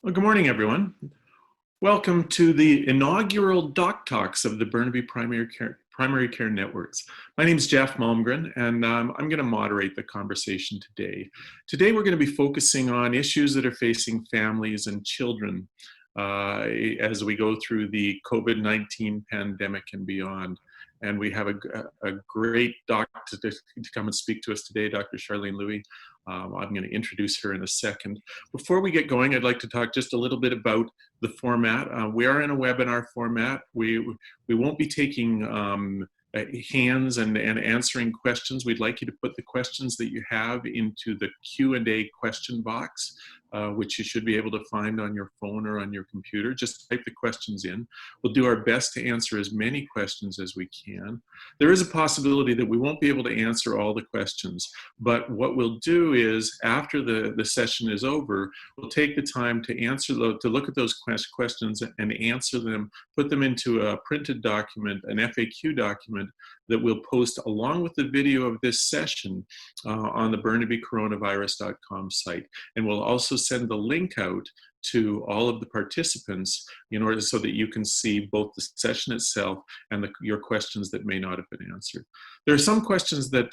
Well, good morning, everyone. Welcome to the inaugural DocTalks of the Burnaby Primary Care Networks. My name is Jeff Malmgren, and I'm going to moderate the conversation today. Today, we're going to be focusing on issues that are facing families and children as we go through the COVID-19 pandemic and beyond. And we have a great doctor to come and speak to us today, Dr. Charlene Lui. I'm going to introduce her in a second. Before we get going, I'd like to talk just a little bit about the format. We are in a webinar format. We won't be taking hands and answering questions. We'd like you to put the questions that you have into the Q&A question box, which you should be able to find on your phone or on your computer. Just type the questions in. We'll do our best to answer as many questions as we can. There is a possibility that we won't be able to answer all the questions, but what we'll do is after the session is over, we'll take the time to look at those questions and answer them, put them into a printed document, an FAQ document that we'll post along with the video of this session on the BurnabyCoronavirus.com site. And we'll also send the link out to all of the participants in order so that you can see both the session itself and your questions that may not have been answered. There are some questions that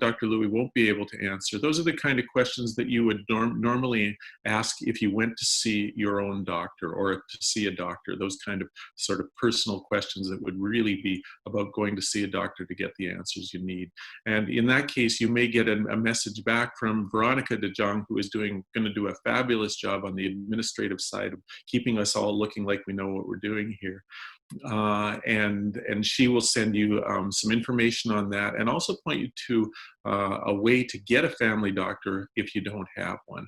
Dr. Lui won't be able to answer. Those are the kind of questions that you would normally ask if you went to see your own doctor or to see a doctor, those kind of sort of personal questions that would really be about going to see a doctor to get the answers you need. And in that case, you may get a message back from Veronica de Jong, who is going to do a fabulous job on the administrative side of keeping us all looking like we know what we're doing here. And she will send you some information on that and also point you to a way to get a family doctor if you don't have one.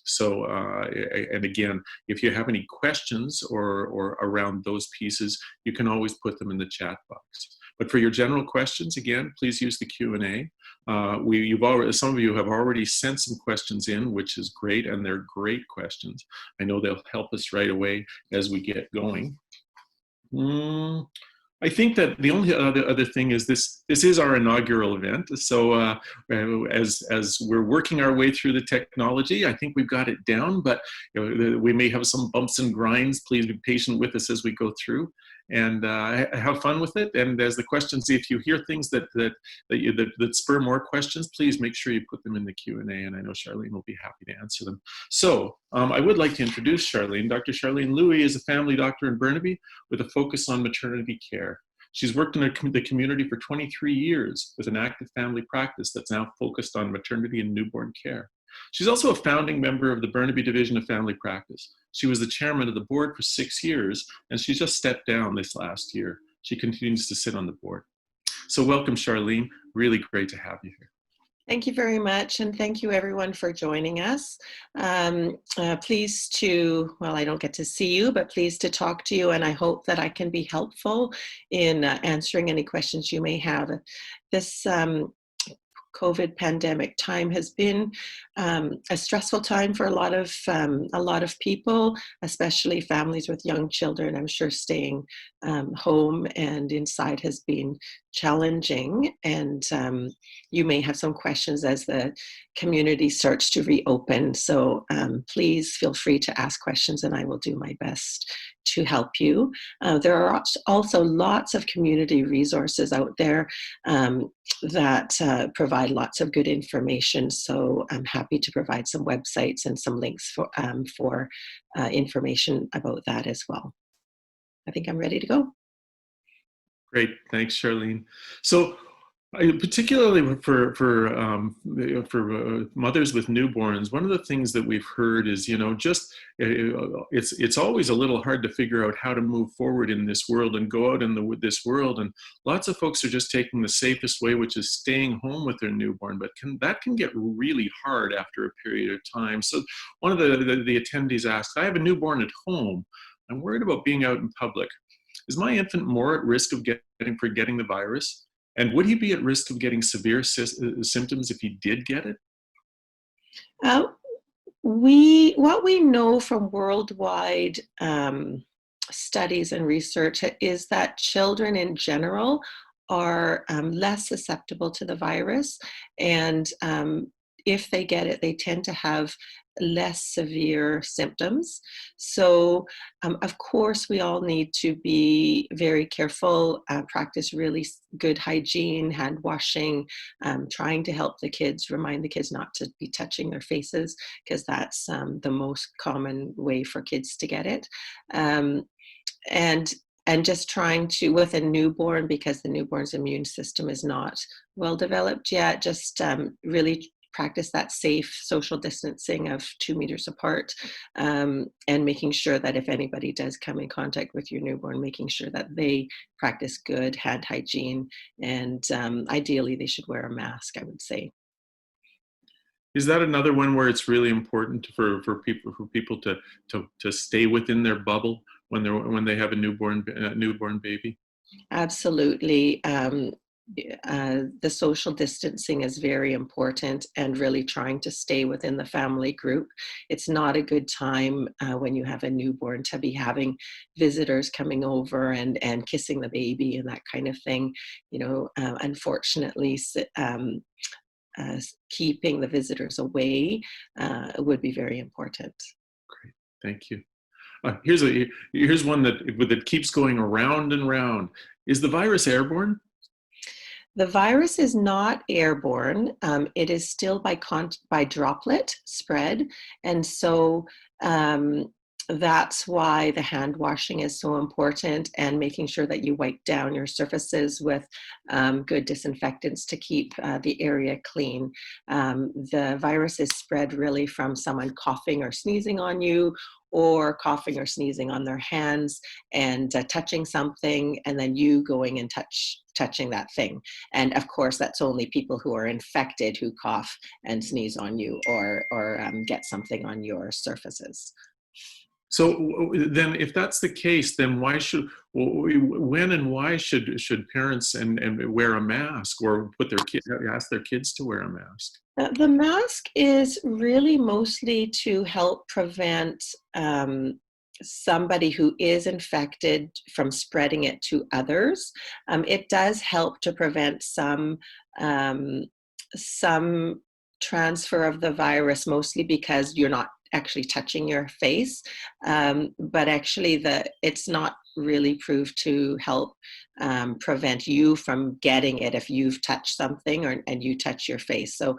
So, and again, if you have any questions or around those pieces, you can always put them in the chat box. But for your general questions, again, please use the Q&A. Some of you have already sent some questions in, which is great, and they're great questions. I know they'll help us right away as we get going. I think that the only other thing is this is our inaugural event. So as we're working our way through the technology, I think we've got it down, but we may have some bumps and grinds. Please be patient with us as we go through and have fun with it. And as the questions, if you hear things that spur more questions, please make sure you put them in the Q&A, and I know Charlene will be happy to answer them. So I would like to introduce Charlene. Dr. Charlene Lui is a family doctor in Burnaby with a focus on maternity care. She's worked in the community for 23 years with an active family practice that's now focused on maternity and newborn care. She's also a founding member of the Burnaby Division of Family Practice. She was the chairman of the board for 6 years, and she just stepped down this last year. She continues to sit on the board. So welcome, Charlene. Really great to have you here. Thank you very much, and thank you everyone for joining us. Pleased to, well, I don't get to see you, but pleased to talk to you, and I hope that I can be helpful in answering any questions you may have. This COVID pandemic time has been a stressful time for a lot of people, especially families with young children. I'm sure staying home and inside has been challenging, and you may have some questions as the community starts to reopen. So please feel free to ask questions, and I will do my best to help you. There are also lots of community resources out there that provide lots of good information. So I'm happy to provide some websites and some links for information about that as well. I think I'm ready to go. Great, thanks, Charlene. So, particularly for mothers with newborns, one of the things that we've heard is, it's always a little hard to figure out how to move forward in this world and go out in this world, and lots of folks are just taking the safest way, which is staying home with their newborn, but that can get really hard after a period of time. So one of the attendees asked, I have a newborn at home. I'm worried about being out in public. Is my infant more at risk of getting the virus? And would he be at risk of getting severe symptoms if he did get it? What we know from worldwide studies and research is that children in general are less susceptible to the virus, and if they get it, they tend to have less severe symptoms. So, of course, we all need to be very careful, practice really good hygiene, hand washing, trying to help the kids, remind the kids not to be touching their faces, because that's the most common way for kids to get it. Um, and and just trying to, with a newborn, because the newborn's immune system is not well developed yet, just really practice that safe social distancing of 2 meters apart, and making sure that if anybody does come in contact with your newborn, making sure that they practice good hand hygiene, and ideally they should wear a mask, I would say. Is that another one where it's really important for people to stay within their bubble when they have a newborn baby? Absolutely. The social distancing is very important, and really trying to stay within the family group. It's not a good time when you have a newborn to be having visitors coming over and kissing the baby and that kind of thing. Unfortunately, keeping the visitors away would be very important. Great, thank you. Here's one that keeps going around and round. Is the virus airborne? The virus is not airborne. It is still by droplet spread. And so that's why the hand washing is so important, and making sure that you wipe down your surfaces with good disinfectants to keep the area clean. The virus is spread really from someone coughing or sneezing on you, or coughing or sneezing on their hands and touching something, and then you going and touching that thing. And of course, that's only people who are infected who cough and sneeze on you, or get something on your surfaces. So then, if that's the case, then when and why should parents and wear a mask, or ask their kids to wear a mask? The mask is really mostly to help prevent somebody who is infected from spreading it to others. It does help to prevent some transfer of the virus, mostly because you're not actually touching your face, but actually it's not really proved to help prevent you from getting it if you've touched something, and you touch your face. So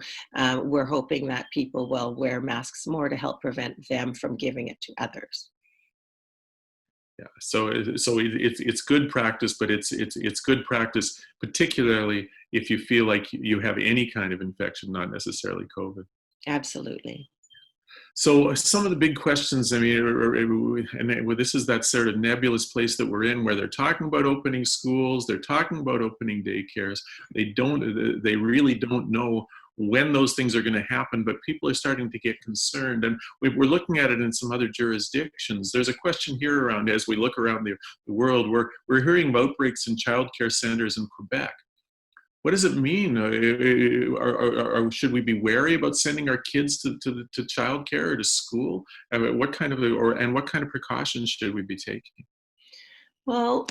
we're hoping that people will wear masks more to help prevent them from giving it to others. Yeah, so it's good practice, but it's good practice, particularly if you feel like you have any kind of infection, not necessarily COVID. Absolutely. So some of the big questions, I mean, this is that sort of nebulous place that we're in, where they're talking about opening schools, they're talking about opening daycares. They really don't know when those things are going to happen, but people are starting to get concerned. And we're looking at it in some other jurisdictions. There's a question here around, as we look around the world, we're hearing of outbreaks in childcare centers in Quebec. What does it mean? Should we be wary about sending our kids to childcare or to school? What kind of precautions should we be taking? Well,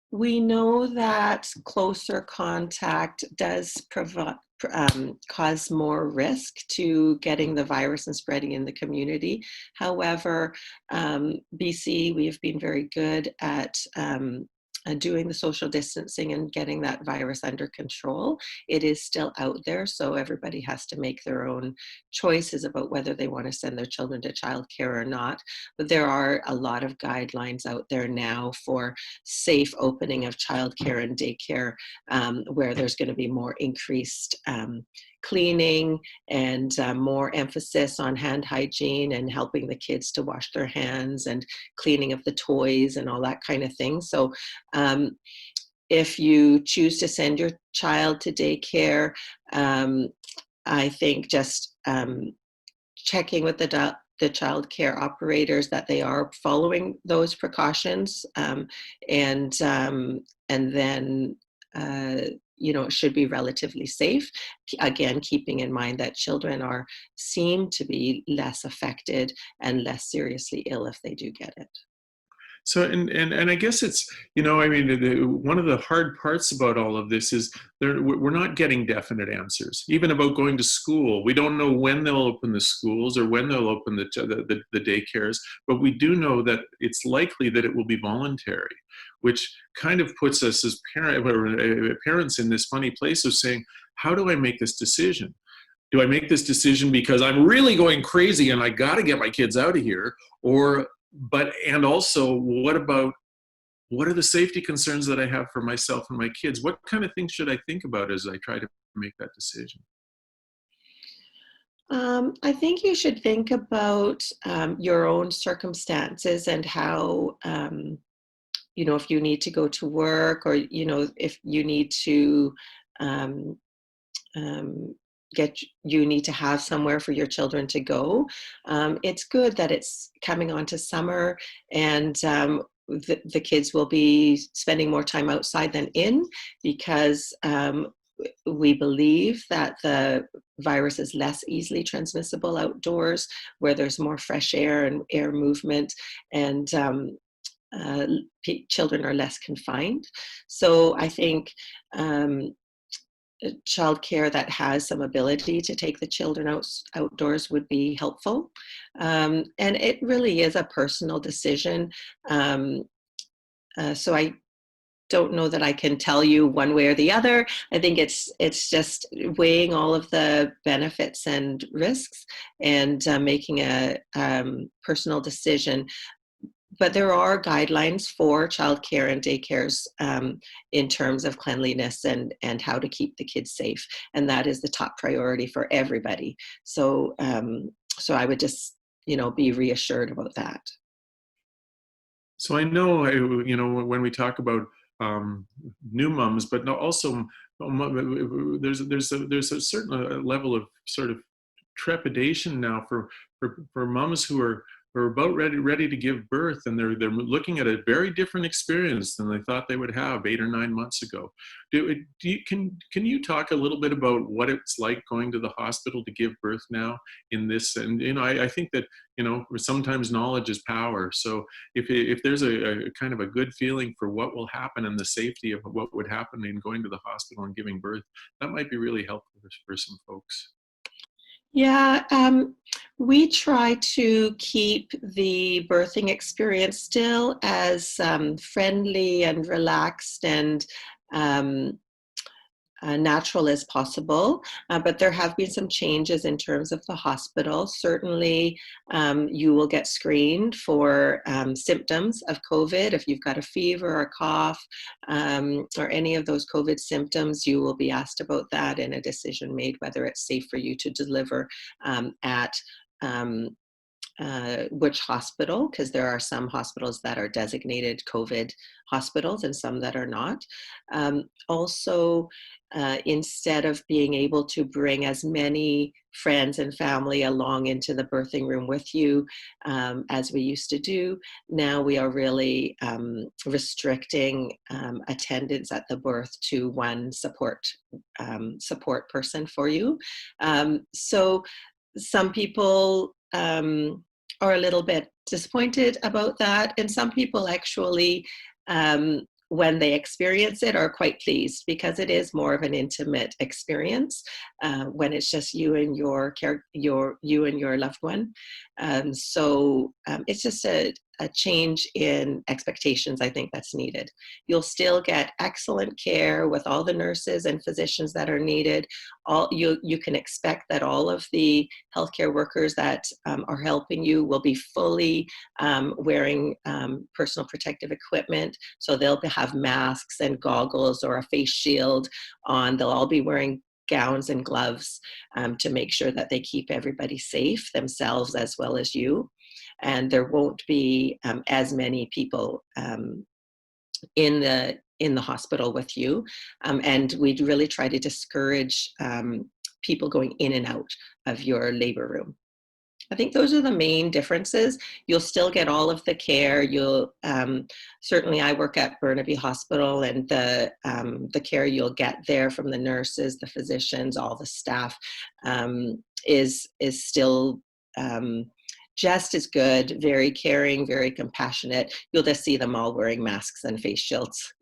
we know that closer contact does cause more risk to getting the virus and spreading in the community. However, BC, we've been very good at doing the social distancing and getting that virus under control. It is still out there, so everybody has to make their own choices about whether they want to send their children to childcare or not. But there are a lot of guidelines out there now for safe opening of childcare and daycare, where there's going to be more increased cleaning and more emphasis on hand hygiene and helping the kids to wash their hands and cleaning of the toys and all that kind of thing. So if you choose to send your child to daycare, I think just checking with the child care operators that they are following those precautions, and then it should be relatively safe. Again, keeping in mind that children seem to be less affected and less seriously ill if they do get it. So, and I guess it's, I mean, one of the hard parts about all of this is we're not getting definite answers, even about going to school. We don't know when they'll open the schools or when they'll open the daycares, but we do know that it's likely that it will be voluntary, which kind of puts us as parents in this funny place of saying, how do I make this decision? Do I make this decision because I'm really going crazy and I got to get my kids out of here? And also, what are the safety concerns that I have for myself and my kids? What kind of things should I think about as I try to make that decision? I think you should think about your own circumstances and how, if you need to go to work, or, if you need to um, um, you need to have somewhere for your children to go. It's good that it's coming on to summer, and the kids will be spending more time outside than in, because we believe that the virus is less easily transmissible outdoors, where there's more fresh air and air movement, and children are less confined. So I think childcare that has some ability to take the children outdoors would be helpful. And it really is a personal decision. So I don't know that I can tell you one way or the other. I think it's just weighing all of the benefits and risks, and making a personal decision. But there are guidelines for childcare and daycares in terms of cleanliness and how to keep the kids safe, and that is the top priority for everybody. So so I would just be reassured about that. So I know, when we talk about new mums, but also there's a certain level of sort of trepidation now for moms who are about ready to give birth, and they're looking at a very different experience than they thought they would have 8 or 9 months ago. Can you talk a little bit about what it's like going to the hospital to give birth now in this? And I think that sometimes knowledge is power. So if there's a kind of a good feeling for what will happen and the safety of what would happen in going to the hospital and giving birth, that might be really helpful for some folks. Yeah, we try to keep the birthing experience still as friendly and relaxed and um, natural as possible, but there have been some changes in terms of the hospital. Certainly, you will get screened for symptoms of COVID. If you've got a fever or a cough, or any of those COVID symptoms, you will be asked about that, and a decision made whether it's safe for you to deliver at um, which hospital, because there are some hospitals that are designated COVID hospitals and some that are not. Also, instead of being able to bring as many friends and family along into the birthing room with you as we used to do, now we are really restricting attendance at the birth to one support person for you. So some people are a little bit disappointed about that, and some people actually, when they experience it, are quite pleased, because it is more of an intimate experience when it's just you and your loved one. So it's just a change in expectations, I think, that's needed. You'll still get excellent care with all the nurses and physicians that are needed. You can expect that all of the healthcare workers that are helping you will be fully wearing personal protective equipment. So they'll have masks and goggles or a face shield on. They'll all be wearing gowns and gloves to make sure that they keep everybody safe, themselves as well as you. And there won't be as many people in the hospital with you. And we really try to discourage people going in and out of your labor room. I think those are the main differences. You'll still get all of the care. You'll certainly, I work at Burnaby Hospital, and the care you'll get there from the nurses, the physicians, all the staff is still just as good, very caring, very compassionate. You'll just see them all wearing masks and face shields.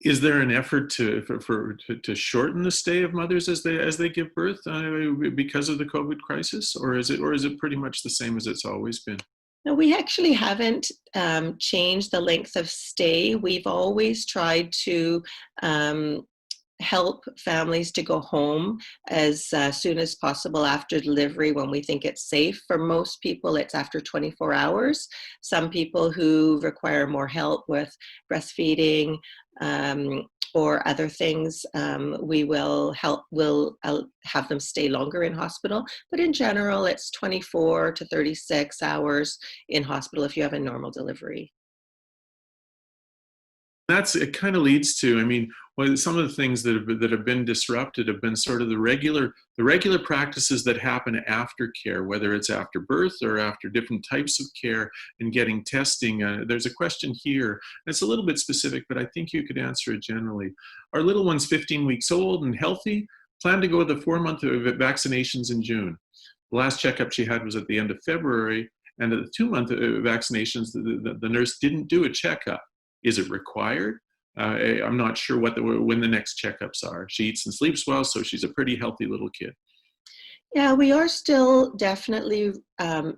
Is there an effort to shorten the stay of mothers as they give birth because of the COVID crisis, or is it pretty much the same as it's always been? No, we actually haven't changed the length of stay. We've always tried to help families to go home as soon as possible after delivery when we think it's safe. For most people, it's after 24 hours. Some people who require more help with breastfeeding or other things, we will have them stay longer in hospital. But in general, it's 24 to 36 hours in hospital if you have a normal delivery. It kind of leads to, I mean, well, some of the things that have been disrupted have been sort of the regular practices that happen after care, whether it's after birth or after different types of care and getting testing. There's a question here, and it's a little bit specific, but I think you could answer it generally. Our little one's 15 weeks old and healthy, plan to go with the 4-month vaccinations in June. The last checkup she had was at the end of February, and at the 2-month vaccinations, the nurse didn't do a checkup. Is it required? I'm not sure when the next checkups are. She eats and sleeps well, so she's a pretty healthy little kid. Yeah, we are still definitely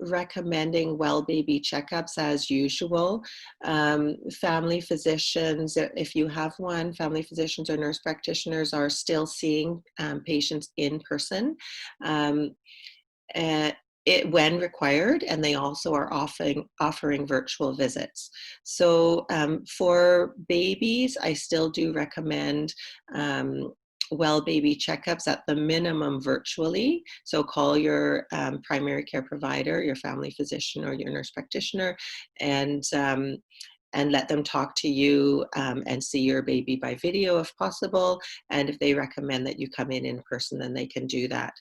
recommending well baby checkups as usual. Family physicians, if you have one, family physicians or nurse practitioners are still seeing patients in person. And when required, and they also are offering virtual visits. So for babies, I still do recommend well baby checkups at the minimum virtually. So call your primary care provider, your family physician or your nurse practitioner, and let them talk to you and see your baby by video if possible. And if they recommend that you come in person, then they can do that.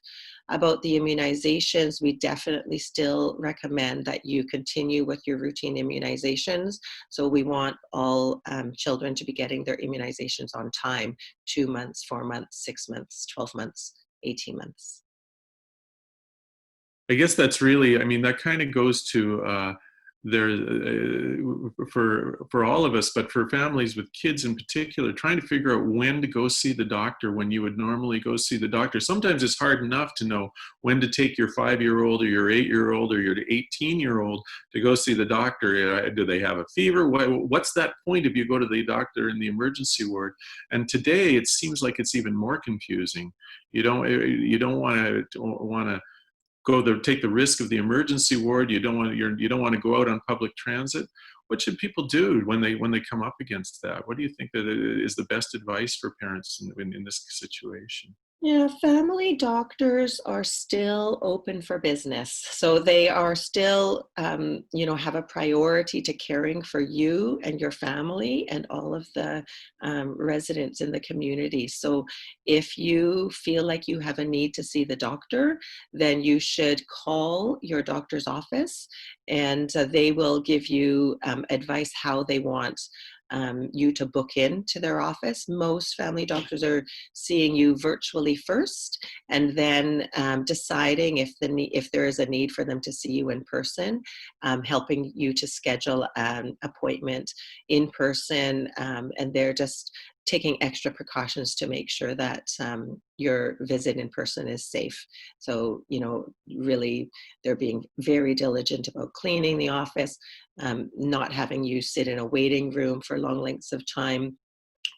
About the immunizations, we definitely still recommend that you continue with your routine immunizations. So we want all children to be getting their immunizations on time, 2 months, 4 months, 6 months, 12 months, 18 months. I guess that's really, I mean, that kind of goes to for all of us, but for families with kids in particular, trying to figure out when to go see the doctor when you would normally go see the doctor. Sometimes it's hard enough to know when to take your 5-year-old or your 8-year-old or your 18-year-old to go see the doctor. Do they have a fever? What's that point if you go to the doctor in the emergency ward? And today it seems like it's even more confusing. You don't want to take the risk of the emergency ward. You don't want to go out on public transit. What should people do when they come up against that? What do you think that is the best advice for parents in this situation? Yeah, family doctors are still open for business. So they are still, have a priority to caring for you and your family and all of the residents in the community. So if you feel like you have a need to see the doctor, then you should call your doctor's office, and they will give you advice how they want you to book in to their office. Most family doctors are seeing you virtually first, and then deciding if there is a need for them to see you in person, helping you to schedule an appointment in person, and they're just taking extra precautions to make sure that your visit in person is safe. So, really, they're being very diligent about cleaning the office, not having you sit in a waiting room for long lengths of time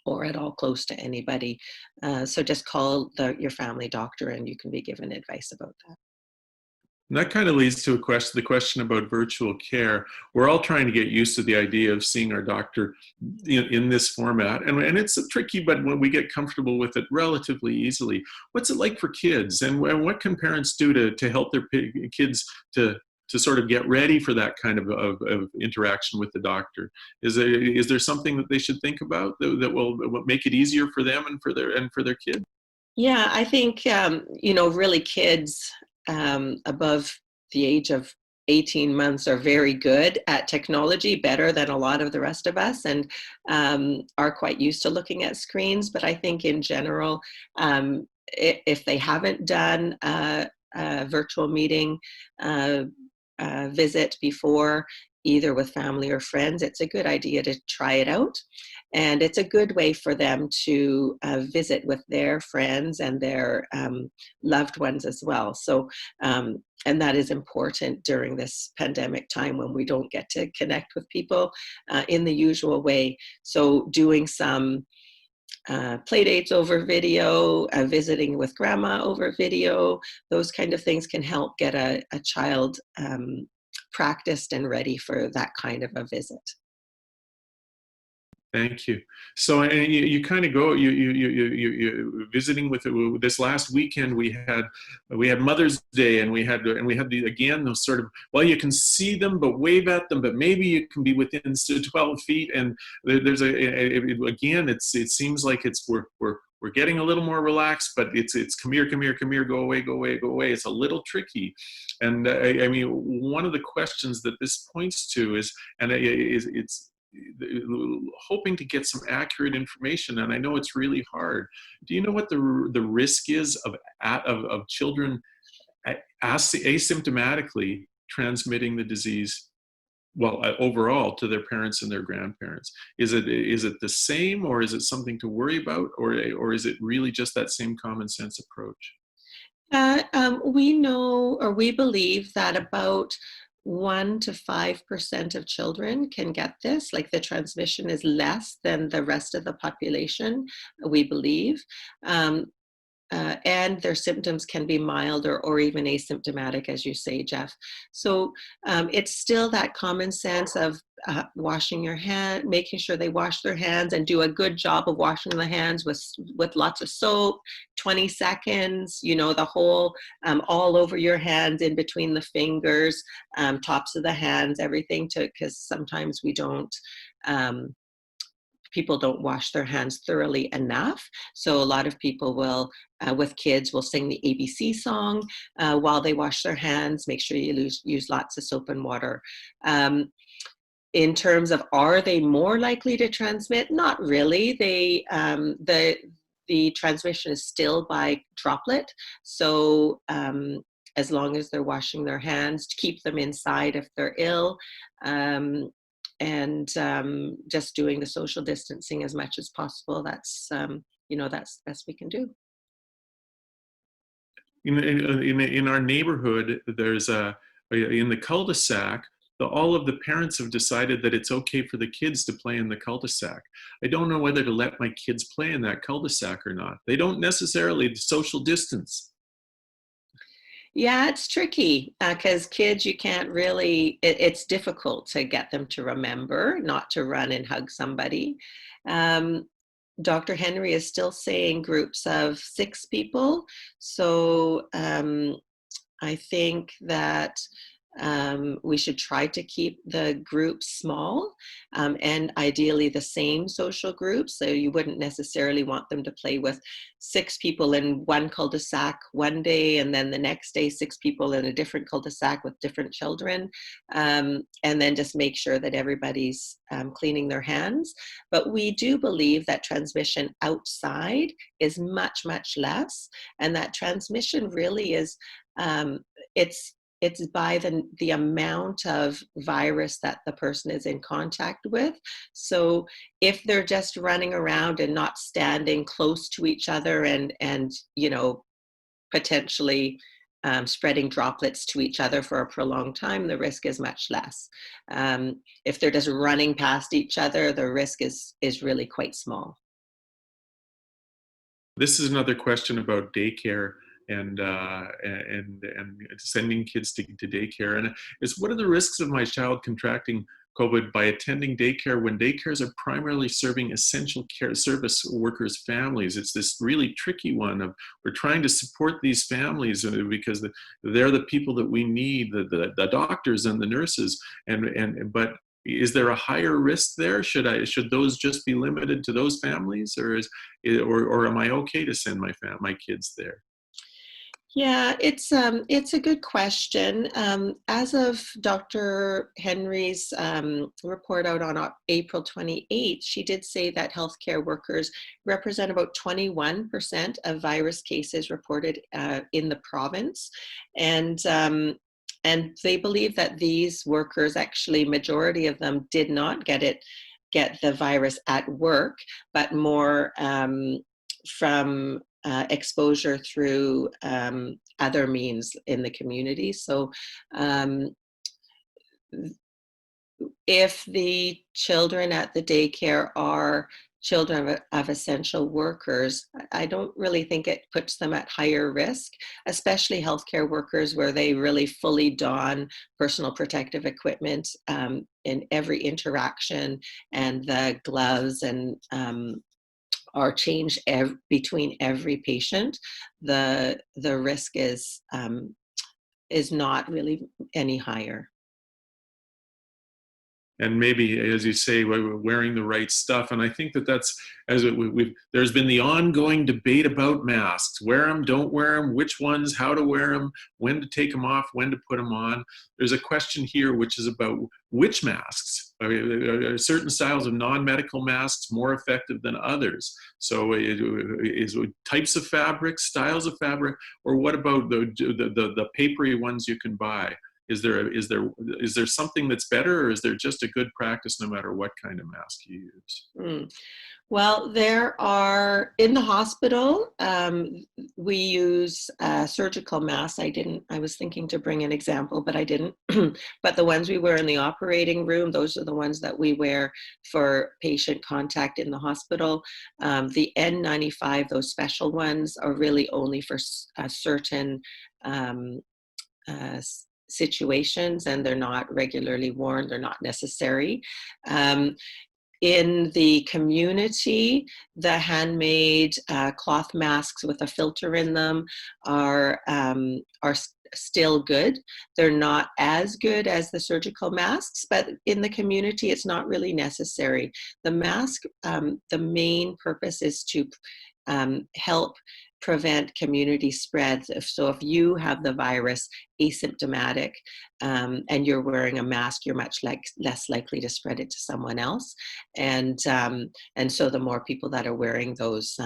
or at all close to anybody. So just call your family doctor and you can be given advice about that. And that kind of leads to the question about virtual care. We're all trying to get used to the idea of seeing our doctor in this format. And it's tricky, but when we get comfortable with it relatively easily. What's it like for kids? And what can parents do to help their kids to sort of get ready for that kind of interaction with the doctor? Is there something that they should think about that will make it easier for them and for their kid? Yeah, I think, really kids above the age of 18 months are very good at technology, better than a lot of the rest of us, and are quite used to looking at screens. But I think in general, if they haven't done a virtual meeting visit before, either with family or friends, it's a good idea to try it out. And it's a good way for them to visit with their friends and their loved ones as well. So, and that is important during this pandemic time when we don't get to connect with people in the usual way. So doing some play dates over video, visiting with grandma over video, those kind of things can help get a child practiced and ready for that kind of a visit. Thank you. So, and you kind of go, you visiting with this last weekend. We had Mother's Day, and we had again those sort of, well, you can see them but wave at them, but maybe you can be within 12 feet. And there's again, it seems like we're getting a little more relaxed, but it's come here, go away, go away, go away. It's a little tricky. And I mean, one of the questions that this points to is, and it's hoping to get some accurate information, and I know it's really hard. Do you know what the risk is of children asymptomatically transmitting the disease, well, overall, to their parents and their grandparents? Is it the same, or is it something to worry about, or is it really just that same common sense approach? We know, or we believe, that about 1 to 5% of children can get this. Like, the transmission is less than the rest of the population, we believe. And their symptoms can be mild or even asymptomatic, as you say, Jeff. So it's still that common sense of washing your hand, making sure they wash their hands and do a good job of washing the hands with lots of soap, 20 seconds, you know, the whole, all over your hands, in between the fingers, tops of the hands, everything, because sometimes we don't, people don't wash their hands thoroughly enough. So a lot of people will, with kids, will sing the ABC song while they wash their hands. Make sure you use lots of soap and water. In terms of, are they more likely to transmit? Not really. The transmission is still by droplet. So as long as they're washing their hands, to keep them inside if they're ill. And just doing the social distancing as much as possible. That's, you know, that's the best we can do. In our neighborhood, there's in the cul-de-sac, all of the parents have decided that it's okay for the kids to play in the cul-de-sac. I don't know whether to let my kids play in that cul-de-sac or not. They don't necessarily social distance. Yeah, it's tricky because kids, you can't really, it's difficult to get them to remember not to run and hug somebody. Dr. Henry is still saying groups of 6 people. So I think that we should try to keep the groups small, and ideally the same social groups. So you wouldn't necessarily want them to play with 6 people in one cul-de-sac one day, and then the next day 6 people in a different cul-de-sac with different children, and then just make sure that everybody's cleaning their hands. But we do believe that transmission outside is much, much less, and that transmission really is, it's by the amount of virus that the person is in contact with. So if they're just running around and not standing close to each other and you know, potentially spreading droplets to each other for a prolonged time, the risk is much less. If they're just running past each other, the risk is really quite small. This is another question about daycare and sending kids to daycare. And it's, what are the risks of my child contracting COVID by attending daycare when daycares are primarily serving essential care service workers' families? It's this really tricky one of, we're trying to support these families because they're the people that we need, the doctors and the nurses, but is there a higher risk there? Should those just be limited to those families, or am I okay to send my kids there? Yeah, it's a good question. As of Dr. Henry's report out on April 28th, she did say that healthcare workers represent about 21% of virus cases reported in the province. And and they believe that these workers, actually, majority of them did not get the virus at work, but more from exposure through other means in the community. So if the children at the daycare are children of essential workers, I don't really think it puts them at higher risk, especially healthcare workers where they really fully don personal protective equipment in every interaction, and the gloves and are changed between every patient. The risk is not really any higher. And maybe, as you say, we're wearing the right stuff. And I think that that's, as there's been the ongoing debate about masks. Wear them, don't wear them, which ones, how to wear them, when to take them off, when to put them on. There's a question here which is about which masks. Are certain styles of non-medical masks more effective than others? So is types of fabric, styles of fabric, or what about the papery ones you can buy? Is there something that's better, or is there just a good practice no matter what kind of mask you use? Well, there are, in the hospital, we use surgical masks. I was thinking to bring an example, but I didn't. But the ones we wear in the operating room, those are the ones that we wear for patient contact in the hospital. The N95, those special ones, are really only for certain situations, and they're not regularly worn, they're not necessary. In the community, the handmade cloth masks with a filter in them are still good. They're not as good as the surgical masks, but in the community, it's not really necessary. The mask, the main purpose is to help prevent community spread. So if you have the virus asymptomatic and you're wearing a mask, you're much less likely to spread it to someone else. And so the more people that are wearing those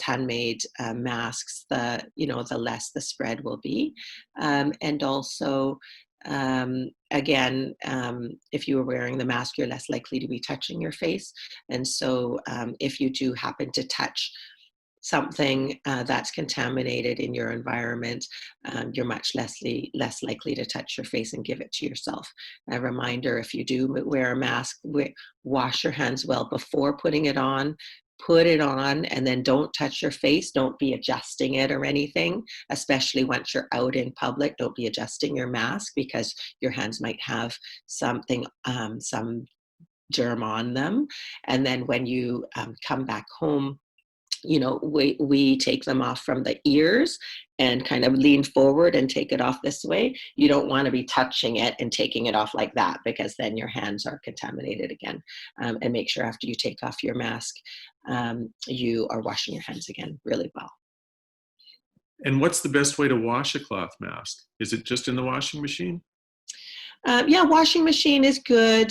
handmade masks, the less the spread will be. And also, again, if you are wearing the mask, you're less likely to be touching your face. And so if you do happen to touch something that's contaminated in your environment, you're much less likely to touch your face and give it to yourself. A reminder, if you do wear a mask, wash your hands well before putting it on. Put it on and then don't touch your face. Don't be adjusting it or anything, especially once you're out in public. Don't be adjusting your mask because your hands might have something, some germ on them. And then when you come back home, we take them off from the ears and kind of lean forward and take it off this way. You don't want to be touching it and taking it off like that, because then your hands are contaminated again. And make sure after you take off your mask, you are washing your hands again really well. And what's the best way to wash a cloth mask? Is it just in the washing machine? Yeah, washing machine is good.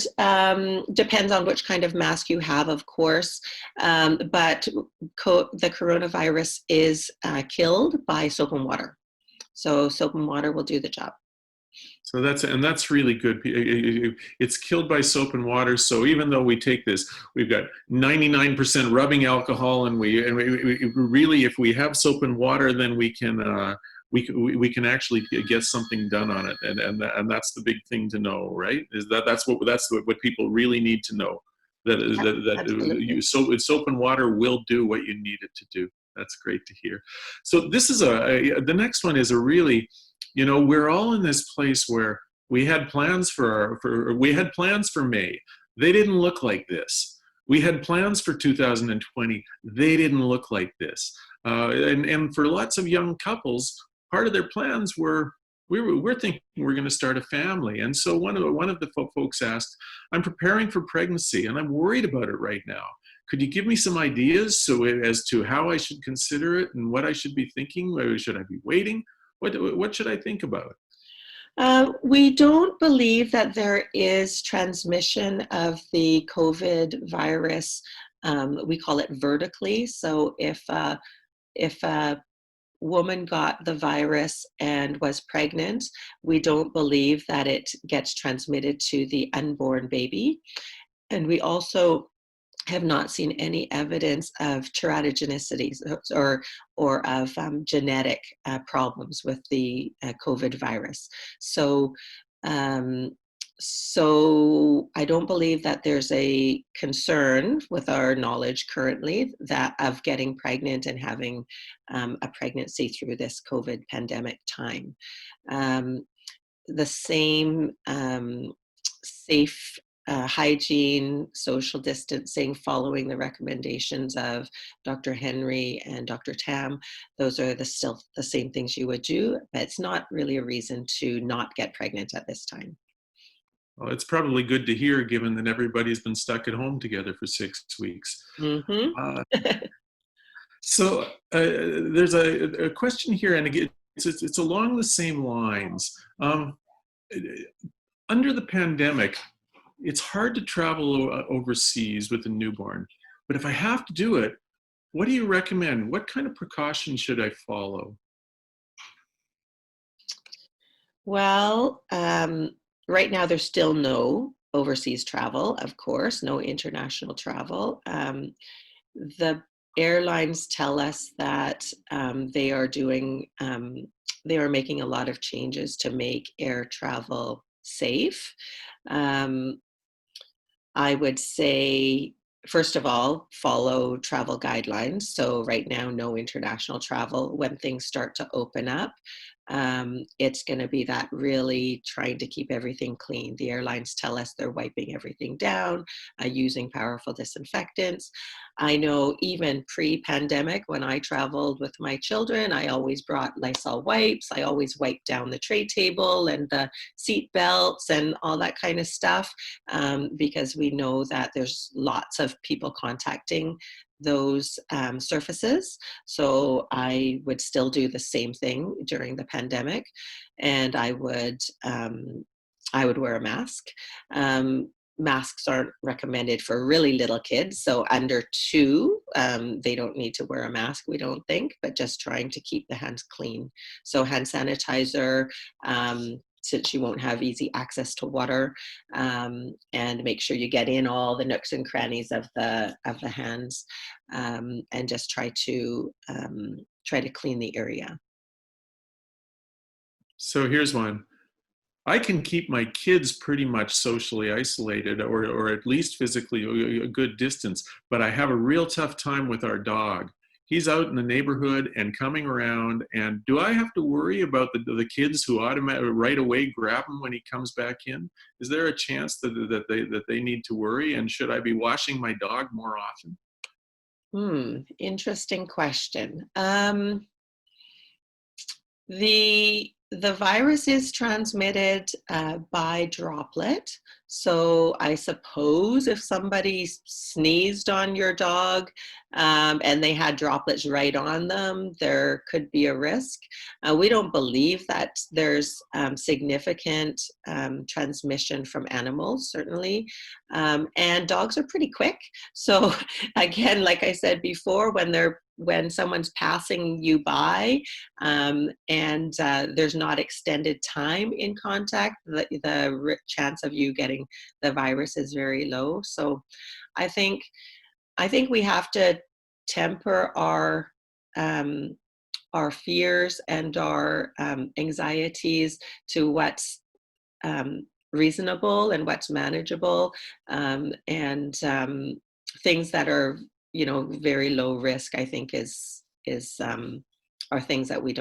Depends on which kind of mask you have, of course. But the coronavirus is killed by soap and water. So soap and water will do the job. So that's really good. It's killed by soap and water. So even though we take this, we've got 99% rubbing alcohol, and we really, if we have soap and water, then we can actually get something done on it, and that's the big thing to know, right? Is that's what people really need to know, soap and water will do what you need it to do. That's great to hear. So this is the next one is a really, we're all in this place where we had plans for May. They didn't look like this. We had plans for 2020. They didn't look like this. And for lots of young couples, part of their plans we're thinking we're going to start a family. And so one of the folks asked, I'm preparing for pregnancy and I'm worried about it right now. Could you give me some ideas as to how I should consider it and what I should be thinking? Or should I be waiting? What should I think about? We don't believe that there is transmission of the COVID virus. We call it vertically. So if a woman got the virus and was pregnant, we don't believe that it gets transmitted to the unborn baby. And we also have not seen any evidence of teratogenicity or of genetic problems with the COVID virus. So, um, so I don't believe that there's a concern with our knowledge currently that of getting pregnant and having a pregnancy through this COVID pandemic time. Um, the same safe hygiene, social distancing, following the recommendations of Dr. Henry and Dr. Tam. Those are still the same things you would do, but it's not really a reason to not get pregnant at this time. Well, it's probably good to hear, given that everybody's been stuck at home together for 6 weeks. Mm-hmm. Uh, so there's a question here, and again, it's along the same lines. Under the pandemic, it's hard to travel overseas with a newborn, but if I have to do it, what do you recommend? What kind of precautions should I follow? Well, right now there's still no overseas travel, of course, no international travel. The airlines tell us that they are making a lot of changes to make air travel safe. Um, I would say, first of all, follow travel guidelines. So right now, no international travel. When things start to open up, it's going to be that really trying to keep everything clean. The airlines tell us they're wiping everything down, using powerful disinfectants. I know even pre-pandemic, when I traveled with my children, I always brought Lysol wipes. I always wiped down the tray table and the seat belts and all that kind of stuff, because we know that there's lots of people contacting those surfaces. So I would still do the same thing during the pandemic, and I would wear a mask. Masks aren't recommended for really little kids, so under 2, they don't need to wear a mask, we don't think, but just trying to keep the hands clean. So hand sanitizer, since you won't have easy access to water, and make sure you get in all the nooks and crannies of the hands, and just try to clean the area. So here's one. I can keep my kids pretty much socially isolated, or at least physically a good distance, but I have a real tough time with our dog. He's out in the neighborhood and coming around, and do I have to worry about the kids who automatically right away grab him when he comes back in? Is there a chance that they need to worry, and should I be washing my dog more often? Interesting question. The virus is transmitted by droplet. So I suppose if somebody sneezed on your dog and they had droplets right on them, there could be a risk. We don't believe that there's significant transmission from animals, certainly. And dogs are pretty quick. So again, like I said before, when someone's passing you by, and there's not extended time in contact, the chance of you getting the virus is very low. So I think we have to temper our fears and our anxieties to what's reasonable and what's manageable, and things that are very low risk, I think are things that we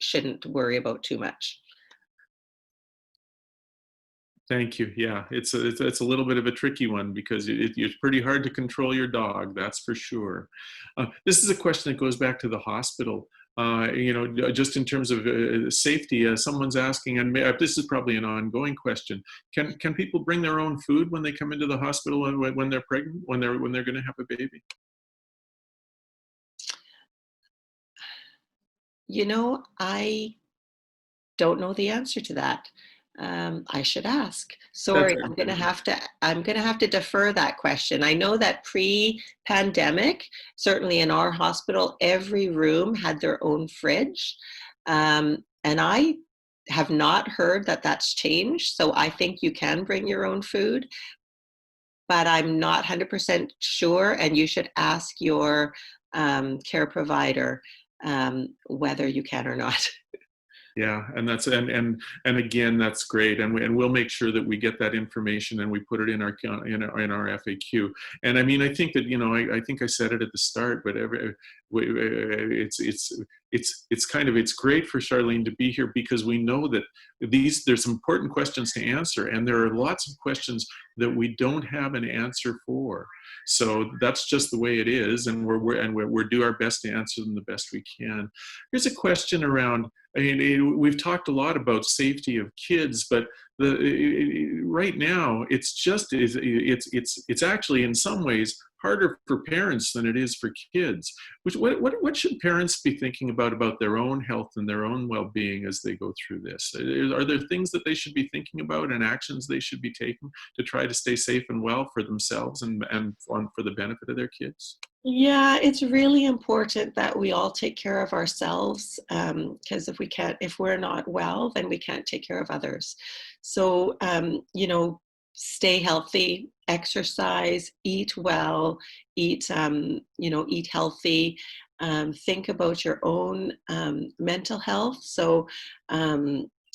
shouldn't worry about too much. Thank you. Yeah, it's a little bit of a tricky one because it's pretty hard to control your dog, that's for sure. This is a question that goes back to the hospital. Just in terms of safety, someone's asking, and this is probably an ongoing question: Can people bring their own food when they come into the hospital when they're pregnant, when they're going to have a baby? I don't know the answer to that. I should ask. That's Sorry, I'm gonna have to defer that question. I know that pre-pandemic, certainly in our hospital, every room had their own fridge. And I have not heard that that's changed. So I think you can bring your own food, but I'm not 100% sure. And you should ask your care provider whether you can or not. Yeah, and that's and again, that's great, and we'll make sure that we get that information and we put it in our in our FAQ. And I mean, I think that I think I said it at the start, but it's kind of it's great for Charlene to be here because we know that there's some important questions to answer, and there are lots of questions that we don't have an answer for. So that's just the way it is, and we're do our best to answer them the best we can. Here's a question around. I mean, we've talked a lot about safety of kids, but right now it's actually in some ways harder for parents than it is for kids. What should parents be thinking about their own health and their own well-being as they go through this? Are there things that they should be thinking about and actions they should be taking to try to stay safe and well for themselves and for the benefit of their kids? Yeah, it's really important that we all take care of ourselves, because if we're not well, then we can't take care of others. So, stay healthy, exercise, eat well, eat healthy. Think about your own mental health. So,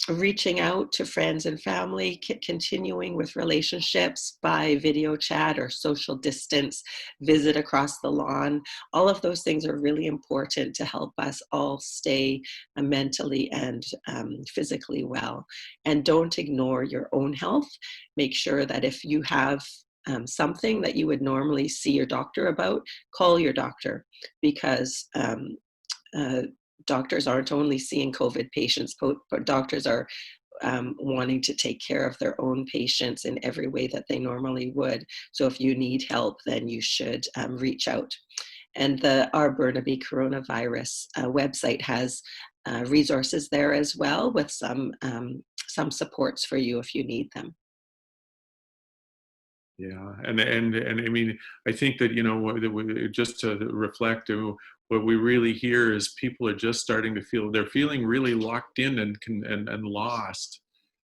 reaching out to friends and family, continuing with relationships by video chat or social distance, visit across the lawn. All of those things are really important to help us all stay mentally and physically well. And don't ignore your own health. Make sure that if you have something that you would normally see your doctor about, call your doctor, because uh, doctors aren't only seeing COVID patients, but doctors are wanting to take care of their own patients in every way that they normally would. So if you need help, then you should reach out. And our Burnaby coronavirus website has resources there as well, with some supports for you if you need them. Yeah, and I mean, I think that just to reflect, what we really hear is people are just starting to they're feeling really locked in and lost.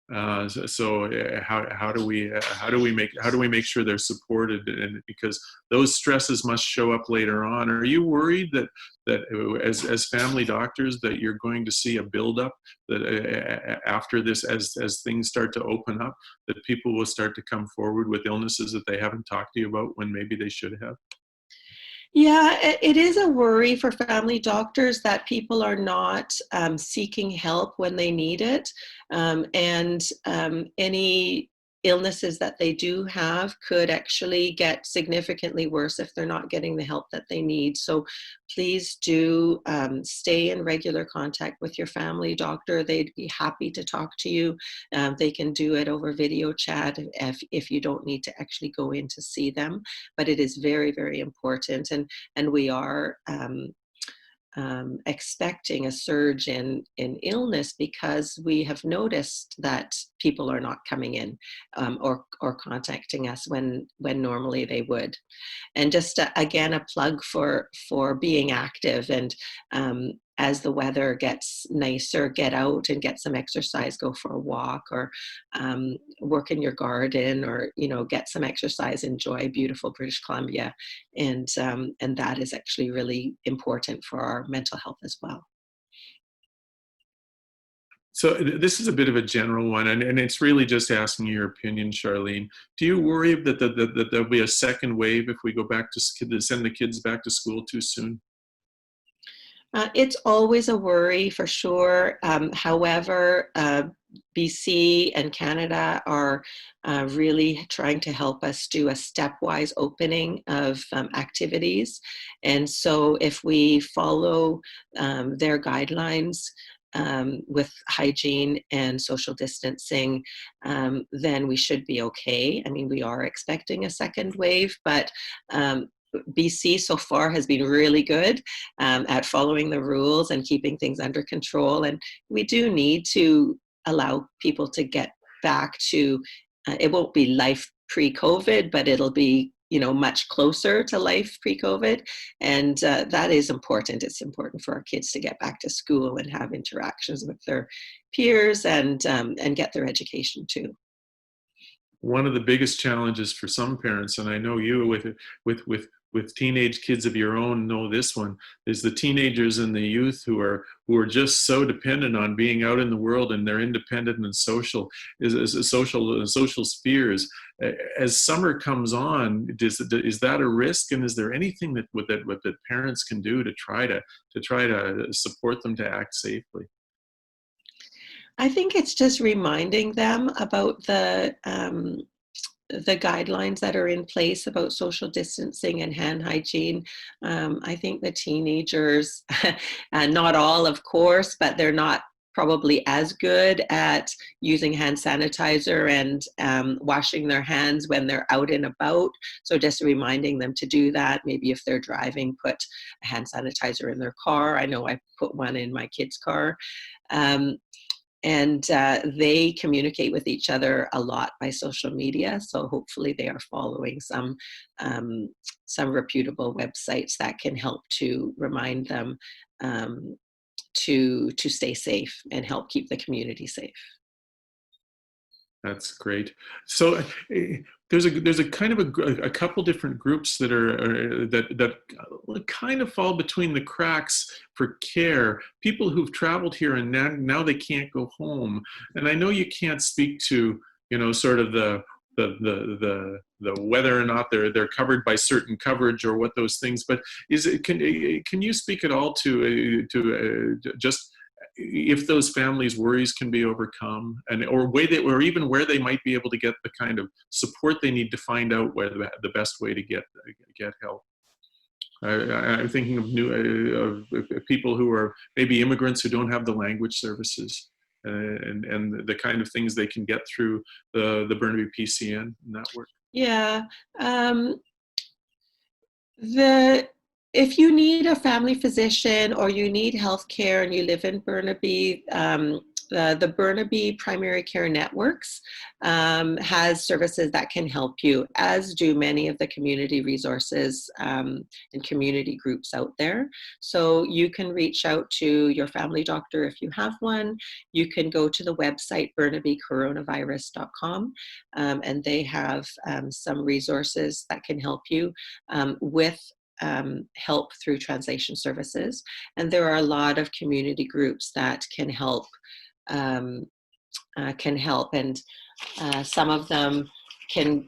How do we make sure they're supported, and because those stresses must show up later on? Are you worried that as family doctors that you're going to see a buildup that after this, as things start to open up, that people will start to come forward with illnesses that they haven't talked to you about when maybe they should have? Yeah, it is a worry for family doctors that people are not seeking help when they need it. And any illnesses that they do have could actually get significantly worse if they're not getting the help that they need. So please do stay in regular contact with your family doctor. They'd be happy to talk to you. They can do it over video chat if you don't need to actually go in to see them. But it is very, very important. And we are expecting a surge in illness because we have noticed that people are not coming in or contacting us when normally they would. And just again, a plug for being active, and as the weather gets nicer, get out and get some exercise, go for a walk, or work in your garden, or get some exercise, enjoy beautiful British Columbia. And that is actually really important for our mental health as well. So this is a bit of a general one, and it's really just asking your opinion, Charlene. Do you worry that there'll be a second wave if we go back to send the kids back to school too soon? It's always a worry for sure. However, BC and Canada are really trying to help us do a stepwise opening of activities. And so if we follow their guidelines, with hygiene and social distancing, then we should be okay. I mean, we are expecting a second wave, but BC so far has been really good at following the rules and keeping things under control. And we do need to allow people to get back to, it won't be life pre-COVID, but it'll be, you know, much closer to life pre-COVID. And that is important. It's important for our kids to get back to school and have interactions with their peers and get their education too. One of the biggest challenges for some parents, and I know you with teenage kids of your own know this one, is the teenagers and the youth who are just so dependent on being out in the world, and they're independent and social, is social spheres. As summer comes on, is that a risk, and is there anything that parents can do to try to support them to act safely? I think it's just reminding them about the guidelines that are in place about social distancing and hand hygiene. I think the teenagers, and not all, of course, but they're not probably as good at using hand sanitizer and washing their hands when they're out and about. So just reminding them to do that. Maybe if they're driving, put a hand sanitizer in their car. I know I put one in my kid's car. And they communicate with each other a lot by social media. So hopefully they are following some reputable websites that can help to remind them to stay safe and help keep the community safe. That's great. So there's a kind of a couple different groups that that kind of fall between the cracks for care. People who've traveled here and now they can't go home. And I know you can't speak to, you know, sort of the whether or not they're covered by certain coverage or what those things. But can you speak at all to just if those families' worries can be overcome, and or even where they might be able to get the kind of support they need to find out where the best way to get help. I'm thinking of people who are maybe immigrants who don't have the language services, and the kind of things they can get through the Burnaby PCN network. Yeah. If you need a family physician or you need health care and you live in Burnaby, the Burnaby Primary Care Networks has services that can help you, as do many of the community resources and community groups out there. So you can reach out to your family doctor if you have one. You can go to the website burnabykoronavirus.com, and they have some resources that can help you with help through translation services. And there are a lot of community groups that can help. And some of them can,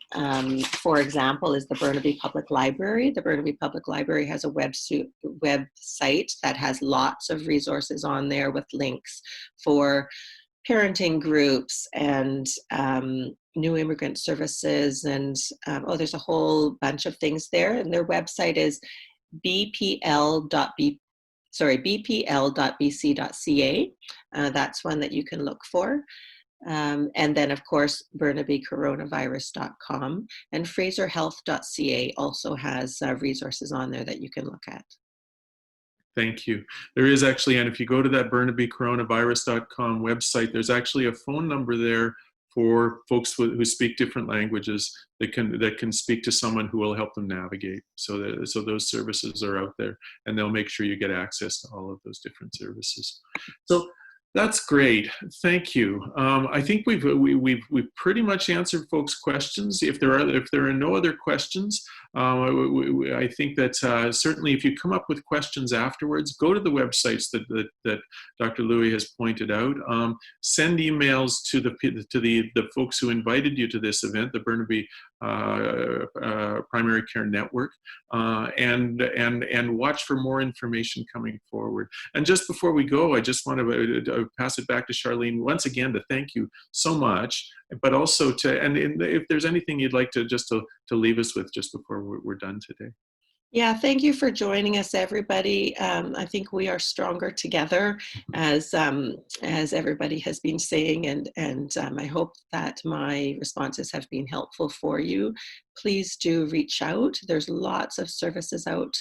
for example, is the Burnaby Public Library. The Burnaby Public Library has a website that has lots of resources on there with links for parenting groups and new immigrant services, and there's a whole bunch of things there. And their website is bpl.bc.ca. That's one that you can look for. And then, of course, burnabykoronavirus.com, and fraserhealth.ca also has resources on there that you can look at. Thank you. There is actually, and if you go to that burnabykoronavirus.com website, there's actually a phone number there for folks who speak different languages that can speak to someone who will help them navigate. So those services are out there, and they'll make sure you get access to all of those different services. So that's great. Thank you. I think we've pretty much answered folks' questions. If there are no other questions, I think that certainly if you come up with questions afterwards, go to the websites that Dr. Lui has pointed out. Send emails to the folks who invited you to this event, the Burnaby Primary Care Network, and watch for more information coming forward. And just before we go, I just want to pass it back to Charlene once again to thank you so much, but also and if there's anything you'd like to leave us with just before we're done today. Yeah, thank you for joining us, everybody. I think we are stronger together, as everybody has been saying, and I hope that my responses have been helpful for you. please do reach out. There's lots of services out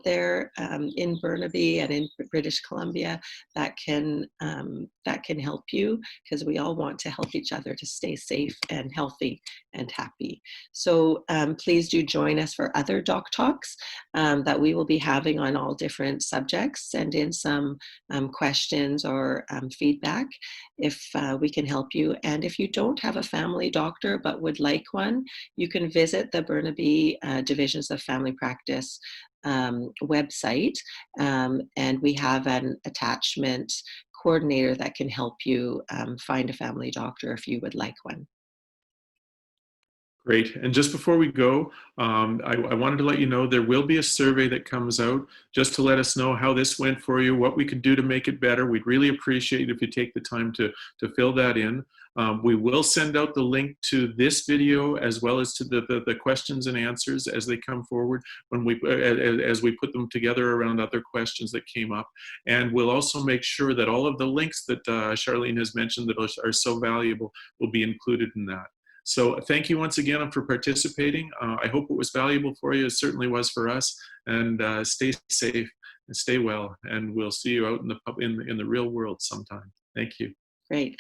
there in Burnaby and in British Columbia that can help you, because we all want to help each other to stay safe and healthy and happy. So please do join us for other DocTalks that we will be having on all different subjects. Send in some questions or feedback if we can help you. And if you don't have a family doctor but would like one, you can visit the Burnaby Divisions of Family Practice website, and we have an attachment coordinator that can help you find a family doctor if you would like one. Great. And just before we go, I wanted to let you know there will be a survey that comes out just to let us know how this went for you, what we could do to make it better. We'd really appreciate it if you take the time to fill that in. We will send out the link to this video as well as to the questions and answers as they come forward as we put them together around other questions that came up. And we'll also make sure that all of the links that Charlene has mentioned that are so valuable will be included in that. So thank you once again for participating. I hope it was valuable for you. It certainly was for us. And stay safe and stay well. And we'll see you out in the real world sometime. Thank you. Great.